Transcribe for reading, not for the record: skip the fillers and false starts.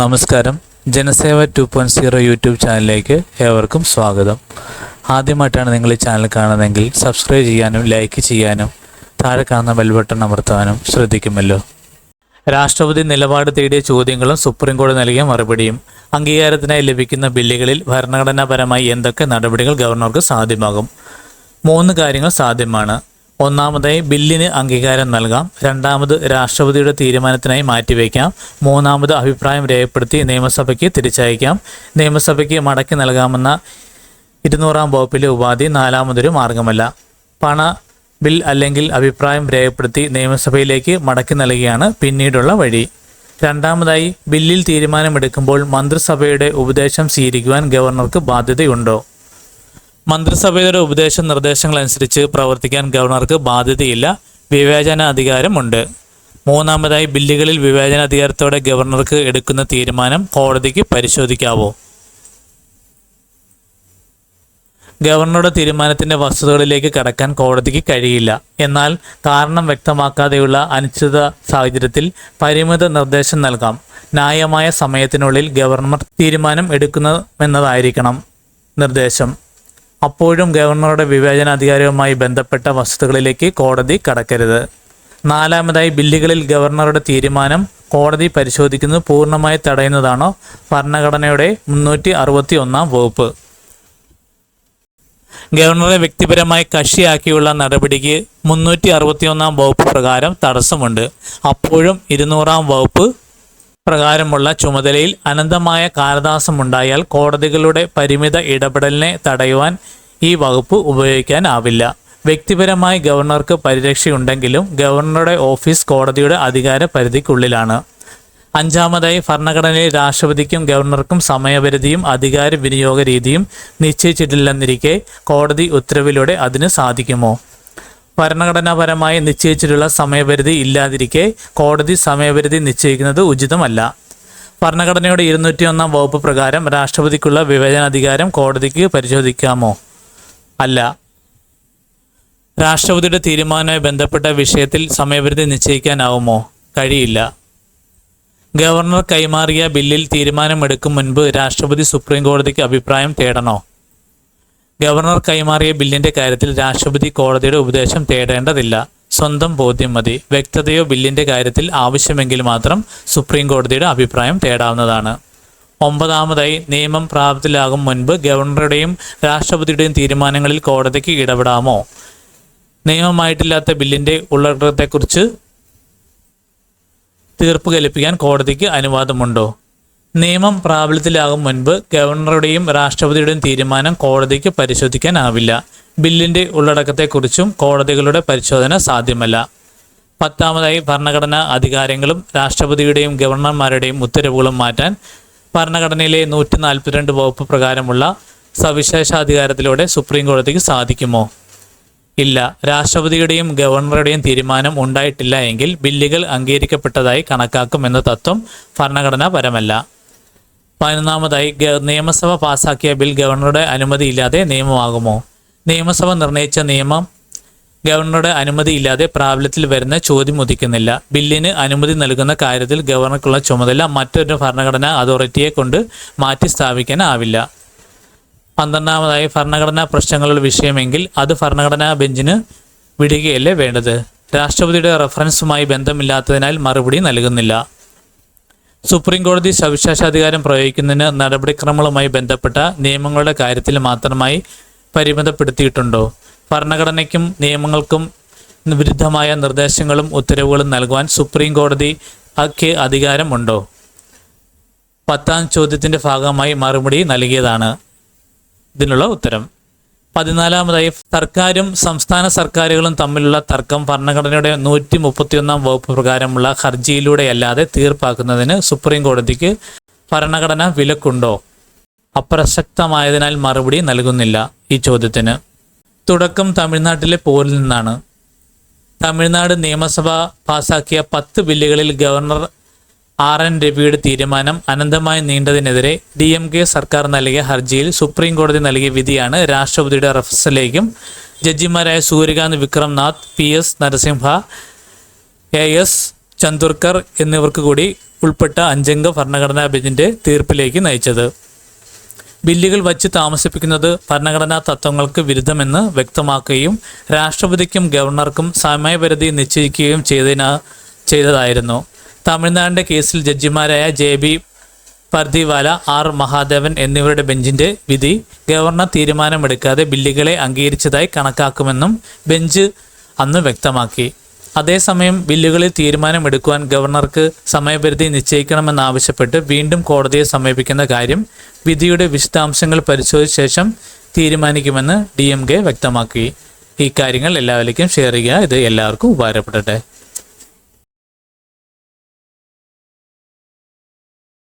നമസ്കാരം. ജനസേവ 2.0 യൂട്യൂബ് ചാനലിലേക്ക് ഏവർക്കും സ്വാഗതം. ആദ്യമായിട്ടാണ് നിങ്ങൾ ഈ ചാനൽ കാണുന്നതെങ്കിൽ സബ്സ്ക്രൈബ് ചെയ്യാനും ലൈക്ക് ചെയ്യാനും താഴെ കാണുന്ന ബെൽ ബട്ടൺ അമർത്താനും ശ്രദ്ധിക്കുമല്ലോ. രാഷ്ട്രപതി നിലപാട് തേടിയ ചോദ്യങ്ങളും സുപ്രീം കോടതി നൽകിയ മറുപടിയും. അംഗീകാരത്തിനായി ലഭിക്കുന്ന ബില്ലുകളിൽ ഭരണഘടനാപരമായി എന്തൊക്കെ നടപടികൾ ഗവർണർക്ക് സാധ്യമാകും? 3 കാര്യങ്ങൾ സാധ്യമാണ്. ഒന്നാമതായി ബില്ലിന് അംഗീകാരം നൽകാം. രണ്ടാമത് രാഷ്ട്രപതിയുടെ തീരുമാനത്തിനായി മാറ്റിവെക്കാം. മൂന്നാമത് അഭിപ്രായം രേഖപ്പെടുത്തി നിയമസഭയ്ക്ക് തിരിച്ചയക്കാം. നിയമസഭയ്ക്ക് മടക്കി നൽകാമെന്ന 200-ാം വകുപ്പിലെ ഉപാധി നാലാമതൊരു മാർഗമല്ല. പണ ബിൽ അല്ലെങ്കിൽ അഭിപ്രായം രേഖപ്പെടുത്തി നിയമസഭയിലേക്ക് മടക്കി നൽകുകയാണ് പിന്നീടുള്ള വഴി. രണ്ടാമതായി ബില്ലിൽ തീരുമാനമെടുക്കുമ്പോൾ മന്ത്രിസഭയുടെ ഉപദേശം സ്വീകരിക്കുവാൻ ഗവർണർക്ക് ബാധ്യതയുണ്ടോ? മന്ത്രിസഭയുടെ ഉപദേശ നിർദ്ദേശങ്ങളനുസരിച്ച് പ്രവർത്തിക്കാൻ ഗവർണർക്ക് ബാധ്യതയില്ല, വിവേചന അധികാരമുണ്ട്. മൂന്നാമതായി ബില്ലുകളിൽ വിവേചന അധികാരത്തോടെ ഗവർണർക്ക് എടുക്കുന്ന തീരുമാനം കോടതിക്ക് പരിശോധിക്കാവോ? ഗവർണറുടെ തീരുമാനത്തിൻ്റെ വസ്തുതകളിലേക്ക് കടക്കാൻ കോടതിക്ക് കഴിയില്ല. എന്നാൽ കാരണം വ്യക്തമാക്കാതെയുള്ള അനിശ്ചിത സാഹചര്യത്തിൽ പരിമിത നിർദ്ദേശം നൽകാം. ന്യായമായ സമയത്തിനുള്ളിൽ ഗവർണർ തീരുമാനം എടുക്കുന്നതെന്നതായിരിക്കണം നിർദ്ദേശം. അപ്പോഴും ഗവർണറുടെ വിവേചനാധികാരവുമായി ബന്ധപ്പെട്ട വസ്തുതകളിലേക്ക് കോടതി കടക്കരുത്. നാലാമതായി ബില്ലുകളിൽ ഗവർണറുടെ തീരുമാനം കോടതി പരിശോധിക്കുന്നത് പൂർണ്ണമായി തടയുന്നതാണോ ഭരണഘടനയുടെ 361-ാം വകുപ്പ്? ഗവർണറെ വ്യക്തിപരമായി കക്ഷിയാക്കിയുള്ള നടപടിക്ക് 361-ാം വകുപ്പ് പ്രകാരം തടസ്സമുണ്ട്. അപ്പോഴും 200-ാം വകുപ്പ് പ്രകാരമുള്ള ചുമതലയിൽ അനന്തമായ കാലതാമസമുണ്ടായാൽ കോടതികളുടെ പരിമിത ഇടപെടലിനെ തടയുവാൻ ഈ വകുപ്പ് ഉപയോഗിക്കാനാവില്ല. വ്യക്തിപരമായി ഗവർണർക്ക് പരിരക്ഷയുണ്ടെങ്കിലും ഗവർണറുടെ ഓഫീസ് കോടതിയുടെ അധികാര പരിധിക്കുള്ളിലാണ്. അഞ്ചാമതായി ഭരണഘടനയിൽ രാഷ്ട്രപതിക്കും ഗവർണർക്കും സമയപരിധിയും അധികാര വിനിയോഗ രീതിയും നിശ്ചയിച്ചിട്ടില്ലെന്നിരിക്കെ കോടതി ഉത്തരവിലൂടെ അതിന് സാധിക്കുമോ? ഭരണഘടനാപരമായി നിശ്ചയിച്ചിട്ടുള്ള സമയപരിധി ഇല്ലാതിരിക്കെ കോടതി സമയപരിധി നിശ്ചയിക്കുന്നത് ഉചിതമല്ല. ഭരണഘടനയുടെ 201-ാം വകുപ്പ് പ്രകാരം രാഷ്ട്രപതിക്കുള്ള വിവേചനാധികാരം കോടതിക്ക് പരിശോധിക്കാമോ? അല്ല. രാഷ്ട്രപതിയുടെ തീരുമാനവുമായി ബന്ധപ്പെട്ട വിഷയത്തിൽ സമയപരിധി നിശ്ചയിക്കാനാവുമോ? കഴിയില്ല. ഗവർണർ കൈമാറിയ ബില്ലിൽ തീരുമാനമെടുക്കും മുൻപ് രാഷ്ട്രപതി സുപ്രീം കോടതിക്ക് അഭിപ്രായം തേടണോ? ഗവർണർ കൈമാറിയ ബില്ലിൻ്റെ കാര്യത്തിൽ രാഷ്ട്രപതി കോടതിയുടെ ഉപദേശം തേടേണ്ടതില്ല. സ്വന്തം ബോധ്യം മതി. വ്യക്തതയോ ബില്ലിൻ്റെ കാര്യത്തിൽ ആവശ്യമെങ്കിൽ മാത്രം സുപ്രീം കോടതിയുടെ അഭിപ്രായം തേടാവുന്നതാണ്. 9ാമതായി നിയമം പ്രാബല്യത്തിലാകും മുൻപ് ഗവർണറുടെയും രാഷ്ട്രപതിയുടെയും തീരുമാനങ്ങളിൽ കോടതിക്ക് ഇടപെടാമോ? നിയമമായിട്ടില്ലാത്ത ബില്ലിൻ്റെ ഉള്ളടക്കത്തെക്കുറിച്ച് തീർപ്പ് കൽപ്പിക്കാൻ കോടതിക്ക് അനുവാദമുണ്ടോ? നിയമം പ്രാബല്യത്തിലാകും മുൻപ് ഗവർണറുടെയും രാഷ്ട്രപതിയുടെയും തീരുമാനം കോടതിക്ക് പരിശോധിക്കാനാവില്ല. ബില്ലിൻ്റെ ഉള്ളടക്കത്തെക്കുറിച്ചും കോടതികളുടെ പരിശോധന സാധ്യമല്ല. 10ാമതായി ഭരണഘടനാ അധികാരങ്ങളും രാഷ്ട്രപതിയുടെയും ഗവർണർമാരുടെയും ഉത്തരവുകളും മാറ്റാൻ ഭരണഘടനയിലെ 142 വകുപ്പ് പ്രകാരമുള്ള സവിശേഷാധികാരത്തിലൂടെ സുപ്രീം കോടതിക്ക് സാധിക്കുമോ? ഇല്ല. രാഷ്ട്രപതിയുടെയും ഗവർണറുടെയും തീരുമാനം ഉണ്ടായിട്ടില്ല എങ്കിൽ ബില്ലുകൾ അംഗീകരിക്കപ്പെട്ടതായി കണക്കാക്കുമെന്ന തത്വം ഭരണഘടനാപരമല്ല. 11ാമതായി നിയമസഭ പാസാക്കിയ ബിൽ ഗവർണറുടെ അനുമതിയില്ലാതെ നിയമമാകുമോ? നിയമസഭ നിർണയിച്ച നിയമം ഗവർണറുടെ അനുമതിയില്ലാതെ പ്രാബല്യത്തിൽ വരുന്ന ചോദ്യം ഉദിക്കുന്നില്ല. ബില്ലിന് അനുമതി നൽകുന്ന കാര്യത്തിൽ ഗവർണർക്കുള്ള ചുമതല മറ്റൊരു ഭരണഘടനാ അതോറിറ്റിയെ കൊണ്ട് മാറ്റി സ്ഥാപിക്കാനാവില്ല. 12ാമതായി ഭരണഘടനാ പ്രശ്നങ്ങളുടെ വിഷയമെങ്കിൽ അത് ഭരണഘടനാ ബെഞ്ചിന് വിടുകയല്ലേ വേണ്ടത്. രാഷ്ട്രപതിയുടെ റഫറൻസുമായി ബന്ധമില്ലാത്തതിനാൽ മറുപടി നൽകുന്നില്ല. സുപ്രീം കോടതി സവിശേഷാധികാരം പ്രയോഗിക്കുന്നതിന് നടപടിക്രമങ്ങളുമായി ബന്ധപ്പെട്ട നിയമങ്ങളുടെ കാര്യത്തിൽ മാത്രമായി പരിമിതപ്പെടുത്തിയിട്ടുണ്ടോ? ഭരണഘടനയ്ക്കും നിയമങ്ങൾക്കും വിരുദ്ധമായ നിർദ്ദേശങ്ങളും ഉത്തരവുകളും നൽകുവാൻ സുപ്രീം കോടതിക്ക് അധികാരമുണ്ടോ? 10ാം ചോദ്യത്തിൻ്റെ ഭാഗമായി മറുപടി നൽകിയതാണ് ഇതിനുള്ള ഉത്തരം. 14ാമതായി സർക്കാരും സംസ്ഥാന സർക്കാരുകളും തമ്മിലുള്ള തർക്കം ഭരണഘടനയുടെ 131-ാം വകുപ്പ് പ്രകാരമുള്ള ഹർജിയിലൂടെയല്ലാതെ തീർപ്പാക്കുന്നതിന് സുപ്രീം കോടതിക്ക് ഭരണഘടന വിലക്കുണ്ടോ? അപ്രസക്തമായതിനാൽ മറുപടി നൽകുന്നില്ല ഈ ചോദ്യത്തിന്. തുടക്കം തമിഴ്നാട്ടിലെ പോരിൽ നിന്നാണ്. തമിഴ്നാട് നിയമസഭ പാസാക്കിയ 10 ബില്ലുകളിൽ ഗവർണർ RN രവിയുടെ തീരുമാനം അനന്തമായി നീണ്ടതിനെതിരെ DMK സർക്കാർ നൽകിയ ഹർജിയിൽ സുപ്രീം കോടതി നൽകിയ വിധിയാണ് രാഷ്ട്രപതിയുടെ റഫറൻസിലേക്കും ജഡ്ജിമാരായ സൂര്യകാന്ത് വിക്രംനാഥ്, PS നരസിംഹ, AS ചന്ദുർക്കർ എന്നിവർക്ക് കൂടി ഉൾപ്പെട്ട 5 അംഗ ഭരണഘടനാ ബെഞ്ചിന്റെ തീർപ്പിലേക്ക് നയിച്ചത്. ബില്ലുകൾ വച്ച് താമസിപ്പിക്കുന്നത് ഭരണഘടനാ തത്വങ്ങൾക്ക് വിരുദ്ധമെന്ന് വ്യക്തമാക്കുകയും രാഷ്ട്രപതിക്കും ഗവർണർക്കും സമയപരിധി നിശ്ചയിക്കുകയും ചെയ്തതായിരുന്നു. തമിഴ്നാടിൻ്റെ കേസിൽ ജഡ്ജിമാരായ JB പർദിവാല, R മഹാദേവൻ എന്നിവരുടെ ബെഞ്ചിന്റെ വിധി ഗവർണർ തീരുമാനമെടുക്കാതെ ബില്ലുകളെ അംഗീകരിച്ചതായി കണക്കാക്കുമെന്നും ബെഞ്ച് അന്ന് വ്യക്തമാക്കി. അതേസമയം ബില്ലുകളിൽ തീരുമാനമെടുക്കുവാൻ ഗവർണർക്ക് സമയപരിധി നിശ്ചയിക്കണമെന്നാവശ്യപ്പെട്ട് വീണ്ടും കോടതിയെ സമീപിക്കുന്ന കാര്യം വിധിയുടെ വിശദാംശങ്ങൾ പരിശോധിച്ച ശേഷം തീരുമാനിക്കുമെന്ന് DMK വ്യക്തമാക്കി. ഈ കാര്യങ്ങൾ എല്ലാവരിലേക്കും ഷെയർ ചെയ്യുക. ഇത് എല്ലാവർക്കും ഉപകാരപ്പെടട്ടെ.